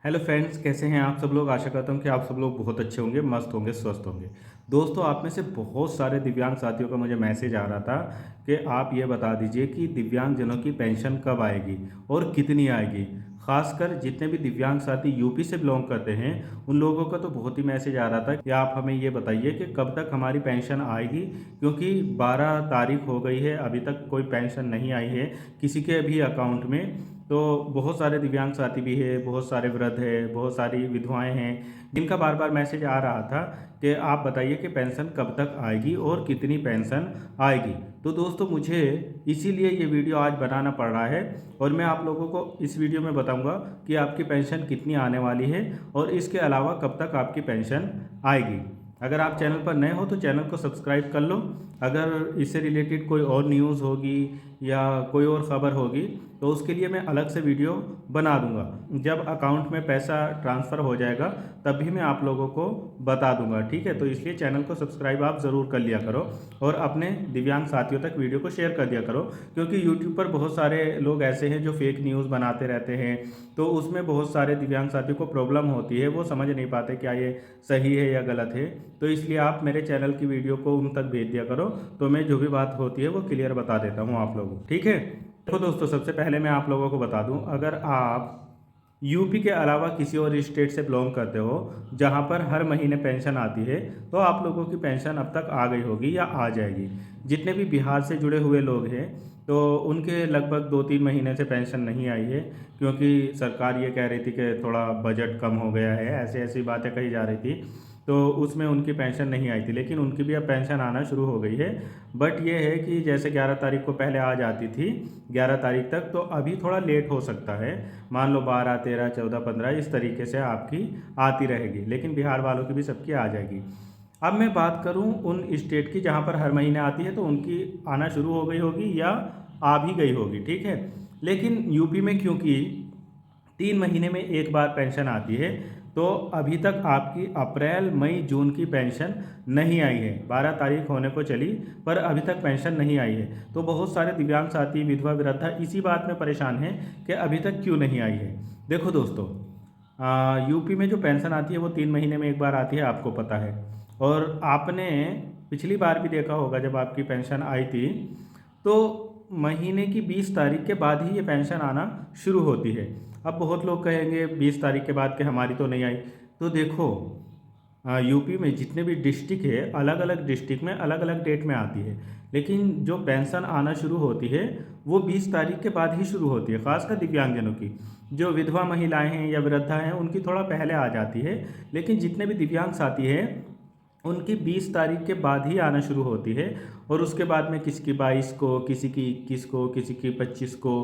Hello friends, कैसे हैं आप सब लोग। आशा करता हूं कि आप सब लोग बहुत अच्छे होंगे, मस्त होंगे, स्वस्थ होंगे। दोस्तों, आप में से बहुत सारे दिव्यांग साथियों का मुझे मैसेज आ रहा था कि आप ये बता दीजिए कि दिव्यांगजनों की पेंशन कब आएगी और कितनी आएगी। खासकर जितने भी दिव्यांग साथी यूपी से बिलोंग करते हैं उन लोगों का तो बहुत ही मैसेज आ रहा था कि आप हमें ये बताइए कि कब तक हमारी पेंशन आएगी, क्योंकि 12 तारीख हो गई है, अभी तक कोई पेंशन नहीं आई है किसी के भी अकाउंट में। तो बहुत सारे दिव्यांग साथी भी है, बहुत सारे वृद्ध है, बहुत सारी विधवाएं हैं जिनका बार बार मैसेज आ रहा था कि आप बताइए कि पेंशन कब तक आएगी और कितनी पेंशन आएगी। तो दोस्तों, मुझे इसीलिए ये वीडियो आज बनाना पड़ रहा है और मैं आप लोगों को इस वीडियो में बताऊंगा कि आपकी पेंशन कितनी आने वाली है और इसके अलावा कब तक आपकी पेंशन आएगी। अगर आप चैनल पर नए हो तो चैनल को सब्सक्राइब कर लो। अगर इससे रिलेटेड कोई और न्यूज़ होगी या कोई और ख़बर होगी तो उसके लिए मैं अलग से वीडियो बना दूंगा। जब अकाउंट में पैसा ट्रांसफ़र हो जाएगा तब भी मैं आप लोगों को बता दूंगा, ठीक है। तो इसलिए चैनल को सब्सक्राइब आप ज़रूर कर लिया करो और अपने दिव्यांग साथियों तक वीडियो को शेयर कर दिया करो, क्योंकि यूट्यूब पर बहुत सारे लोग ऐसे हैं जो फेक न्यूज़ बनाते रहते हैं। तो उसमें बहुत सारे दिव्यांग साथियों को प्रॉब्लम होती है, वो समझ नहीं पाते क्या ये सही है या गलत है। तो इसलिए आप मेरे चैनल की वीडियो को उन तक भेज दिया करो, तो मैं जो भी बात होती है वो क्लियर बता देता हूँ आप लोगों को, ठीक है। तो दोस्तों, सबसे पहले मैं आप लोगों को बता दूं, अगर आप यूपी के अलावा किसी और स्टेट से बिलोंग करते हो जहां पर हर महीने पेंशन आती है, तो आप लोगों की पेंशन अब तक आ गई होगी या आ जाएगी। जितने भी बिहार से जुड़े हुए लोग हैं तो उनके लगभग 2-3 महीने से पेंशन नहीं आई है, क्योंकि सरकार ये कह रही थी कि थोड़ा बजट कम हो गया है, ऐसे ऐसी बातें कही जा रही थी। तो उसमें उनकी पेंशन नहीं आई थी, लेकिन उनकी भी अब पेंशन आना शुरू हो गई है। बट ये है कि जैसे 11 तारीख को पहले आ जाती थी 11 तारीख तक, तो अभी थोड़ा लेट हो सकता है। मान लो 12, 13, 14, 15 इस तरीके से आपकी आती रहेगी, लेकिन बिहार वालों की भी सबकी आ जाएगी। अब मैं बात करूं उन स्टेट की जहां पर हर महीने आती है, तो उनकी आना शुरू हो गई होगी या आ भी गई होगी, ठीक है। लेकिन यूपी में क्योंकि 3 महीने में एक बार पेंशन आती है, तो अभी तक आपकी अप्रैल, मई, जून की पेंशन नहीं आई है। 12 तारीख होने को चली पर अभी तक पेंशन नहीं आई है। तो बहुत सारे दिव्यांग साथी, विधवा, वृद्धा इसी बात में परेशान हैं कि अभी तक क्यों नहीं आई है। देखो दोस्तों, यूपी में जो पेंशन आती है वो 3 महीने में एक बार आती है, आपको पता है। और आपने पिछली बार भी देखा होगा, जब आपकी पेंशन आई थी तो महीने की 20 तारीख के बाद ही ये पेंशन आना शुरू होती है। अब बहुत लोग कहेंगे 20 तारीख के बाद कि हमारी तो नहीं आई। तो देखो, यूपी में जितने भी डिस्ट्रिक्ट है, अलग अलग डिस्ट्रिक्ट में अलग अलग डेट में आती है, लेकिन जो पेंशन आना शुरू होती है वो 20 तारीख के बाद ही शुरू होती है। खासकर दिव्यांगजनों की, जो विधवा महिलाएं हैं या वृद्धा हैं, उनकी थोड़ा पहले आ जाती है। लेकिन जितने भी दिव्यांग साथी हैं उनकी 20 तारीख के बाद ही आना शुरू होती है। और उसके बाद में किसी की 22 को, किसी की 21 को, किसी की 25 को,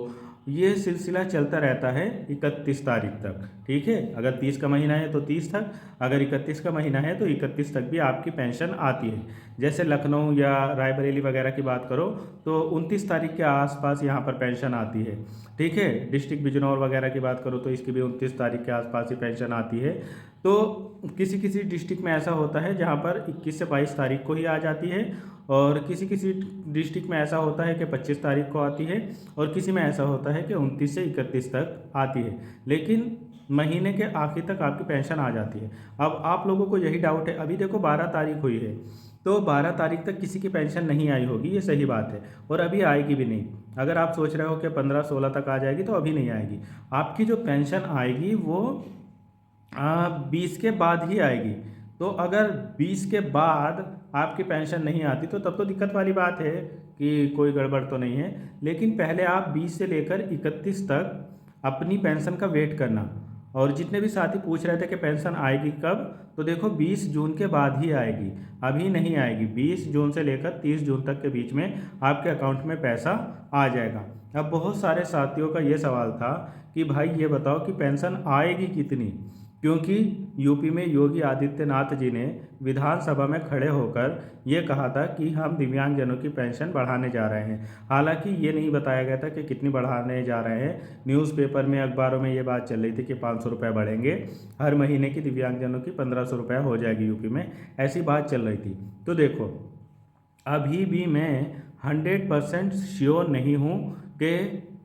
ये सिलसिला चलता रहता है 31 तारीख तक, ठीक है। अगर 30 का महीना है तो 30 तक, अगर 31 का महीना है तो 31 तक भी आपकी पेंशन आती है। जैसे लखनऊ या रायबरेली वगैरह की बात करो तो 29 तारीख के आसपास यहाँ पर पेंशन आती है, ठीक है। डिस्ट्रिक्ट बिजनौर वगैरह की बात करो तो इसकी भी 29 तारीख के आसपास ही पेंशन आती है। तो किसी किसी डिस्ट्रिक्ट में ऐसा होता है जहाँ पर 21 से 22 तारीख को ही आ जाती है, और किसी किसी डिस्ट्रिक्ट में ऐसा होता है कि 25 तारीख को आती है, और किसी में ऐसा होता है कि 29 से 31 तक आती है। लेकिन महीने के आखिर तक आपकी पेंशन आ जाती है। अब आप लोगों को यही डाउट है, अभी देखो 12 तारीख हुई है, तो 12 तारीख तक किसी की पेंशन नहीं आई होगी, ये सही बात है, और अभी आएगी भी नहीं। अगर आप सोच रहे हो कि 15-16 तक आ जाएगी, तो अभी नहीं आएगी। आपकी जो पेंशन आएगी वो 20 के बाद ही आएगी। तो अगर 20 के बाद आपकी पेंशन नहीं आती तो तब तो दिक्कत वाली बात है कि कोई गड़बड़ तो नहीं है। लेकिन पहले आप 20 से लेकर 31 तक अपनी पेंशन का वेट करना। और जितने भी साथी पूछ रहे थे कि पेंशन आएगी कब, तो देखो 20 जून के बाद ही आएगी, अभी नहीं आएगी। 20 जून से लेकर 30 जून तक के बीच में आपके अकाउंट में पैसा आ जाएगा। अब बहुत सारे साथियों का ये सवाल था कि भाई ये बताओ कि पेंशन आएगी कितनी, क्योंकि यूपी में योगी आदित्यनाथ जी ने विधानसभा में खड़े होकर ये कहा था कि हम दिव्यांगजनों की पेंशन बढ़ाने जा रहे हैं। हालांकि ये नहीं बताया गया था कि कितनी बढ़ाने जा रहे हैं। न्यूज़पेपर में, अखबारों में ये बात चल रही थी कि 500 रुपये बढ़ेंगे, हर महीने की दिव्यांगजनों की 1500 रुपये हो जाएगी यूपी में, ऐसी बात चल रही थी। तो देखो, अभी भी मैं 100% श्योर नहीं हूँ कि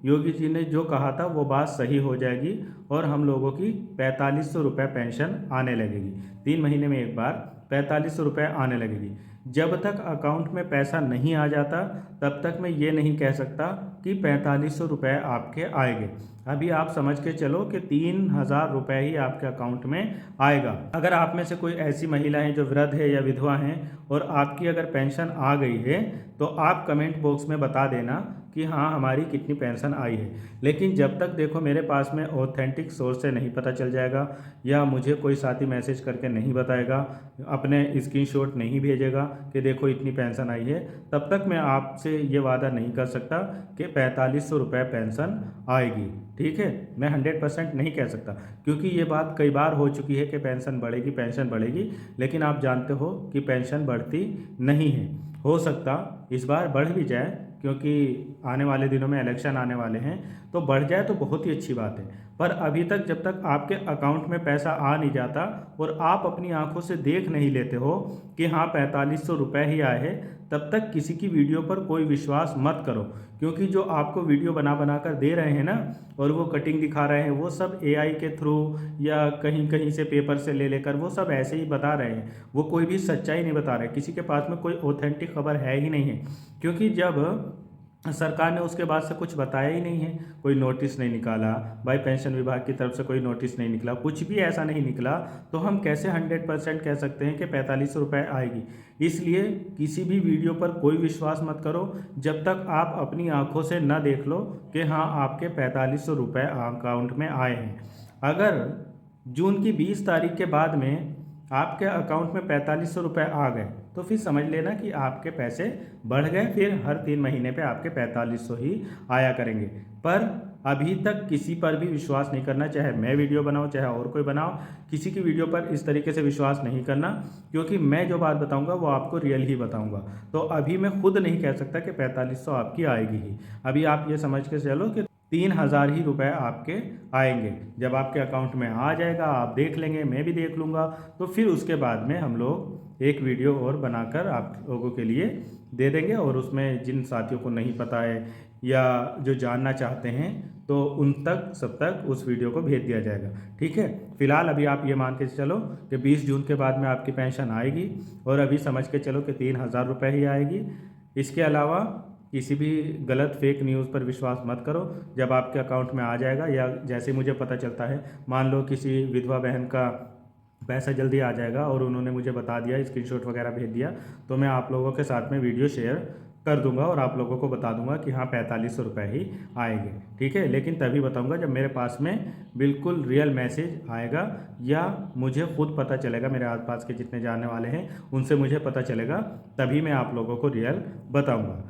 योगी जी ने जो कहा था वो बात सही हो जाएगी और हम लोगों की 4500 रुपये पेंशन आने लगेगी। 3 महीने में एक बार 4500 रुपये आने लगेगी। जब तक अकाउंट में पैसा नहीं आ जाता तब तक मैं ये नहीं कह सकता कि 4500 रुपये आपके आएंगे। अभी आप समझ के चलो कि 3000 रुपये ही आपके अकाउंट में आएगा। अगर आप में से कोई ऐसी महिला है जो वृद्ध है या विधवा हैं और आपकी अगर पेंशन आ गई है तो आप कमेंट बॉक्स में बता देना कि हाँ हमारी कितनी पेंशन आई है। लेकिन जब तक देखो मेरे पास में ऑथेंटिक सोर्स से नहीं पता चल जाएगा या मुझे कोई साथी मैसेज करके नहीं बताएगा, अपने स्क्रीनशॉट नहीं भेजेगा कि देखो इतनी पेंशन आई है, तब तक मैं आपसे ये वादा नहीं कर सकता कि 4500 रुपये पेंशन आएगी। ठीक है, मैं 100% नहीं कह सकता क्योंकि ये बात कई बार हो चुकी है कि पेंशन बढ़ेगी, लेकिन आप जानते हो कि पेंशन बढ़ती नहीं है। हो सकता इस बार बढ़ भी जाए क्योंकि आने वाले दिनों में इलेक्शन आने वाले हैं, तो बढ़ जाए तो बहुत ही अच्छी बात है। पर अभी तक जब तक आपके अकाउंट में पैसा आ नहीं जाता और आप अपनी आंखों से देख नहीं लेते हो कि हाँ 4500 रुपये ही आए हैं, तब तक किसी की वीडियो पर कोई विश्वास मत करो। क्योंकि जो आपको वीडियो बना बना कर दे रहे हैं ना और वो कटिंग दिखा रहे हैं, वो सब एआई के थ्रू या कहीं कहीं से पेपर से ले लेकर वो सब ऐसे ही बता रहे हैं। वो कोई भी सच्चाई नहीं बता रहे, किसी के पास में कोई ऑथेंटिक खबर है ही नहीं है। क्योंकि जब सरकार ने उसके बाद से कुछ बताया ही नहीं है, कोई नोटिस नहीं निकाला, भाई पेंशन विभाग की तरफ से कोई नोटिस नहीं निकला, कुछ भी ऐसा नहीं निकला, तो हम कैसे 100% कह सकते हैं कि 4500 रुपये आएगी। इसलिए किसी भी वीडियो पर कोई विश्वास मत करो जब तक आप अपनी आंखों से न देख लो कि हाँ आपके 4500 रुपये अकाउंट में आए हैं। अगर जून की 20 तारीख के बाद में आपके अकाउंट में 4500 रुपये आ गए तो फिर समझ लेना कि आपके पैसे बढ़ गए, फिर हर 3 महीने पे आपके 4500 ही आया करेंगे। पर अभी तक किसी पर भी विश्वास नहीं करना, चाहे मैं वीडियो बनाऊं चाहे और कोई बनाओ, किसी की वीडियो पर इस तरीके से विश्वास नहीं करना, क्योंकि मैं जो बात बताऊंगा वो आपको रियल ही बताऊंगा। तो अभी मैं खुद नहीं कह सकता कि 4500 आपकी आएगी ही। अभी आप ये समझ के चलो कि 3000 ही रुपए आपके आएंगे। जब आपके अकाउंट में आ जाएगा आप देख लेंगे, मैं भी देख लूँगा, तो फिर उसके बाद में हम लोग एक वीडियो और बनाकर आप लोगों के लिए दे देंगे और उसमें जिन साथियों को नहीं पता है या जो जानना चाहते हैं तो उन तक सब तक उस वीडियो को भेज दिया जाएगा। ठीक है, फिलहाल अभी आप ये मान के चलो कि 20 जून के बाद में आपकी पेंशन आएगी और अभी समझ के चलो कि 3000 रुपये ही आएगी। इसके अलावा किसी भी गलत फेक न्यूज़ पर विश्वास मत करो। जब आपके अकाउंट में आ जाएगा या जैसे मुझे पता चलता है, मान लो किसी विधवा बहन का पैसा जल्दी आ जाएगा और उन्होंने मुझे बता दिया, स्क्रीनशॉट वगैरह भेज दिया, तो मैं आप लोगों के साथ में वीडियो शेयर कर दूंगा और आप लोगों को बता दूंगा कि हाँ 4500 रुपये ही आएंगे। ठीक है, लेकिन तभी बताऊंगा जब मेरे पास में बिल्कुल रियल मैसेज आएगा या मुझे खुद पता चलेगा, मेरे आसपास के जितने जानने वाले हैं उनसे मुझे पता चलेगा, तभी मैं आप लोगों को रियल बताऊंगा।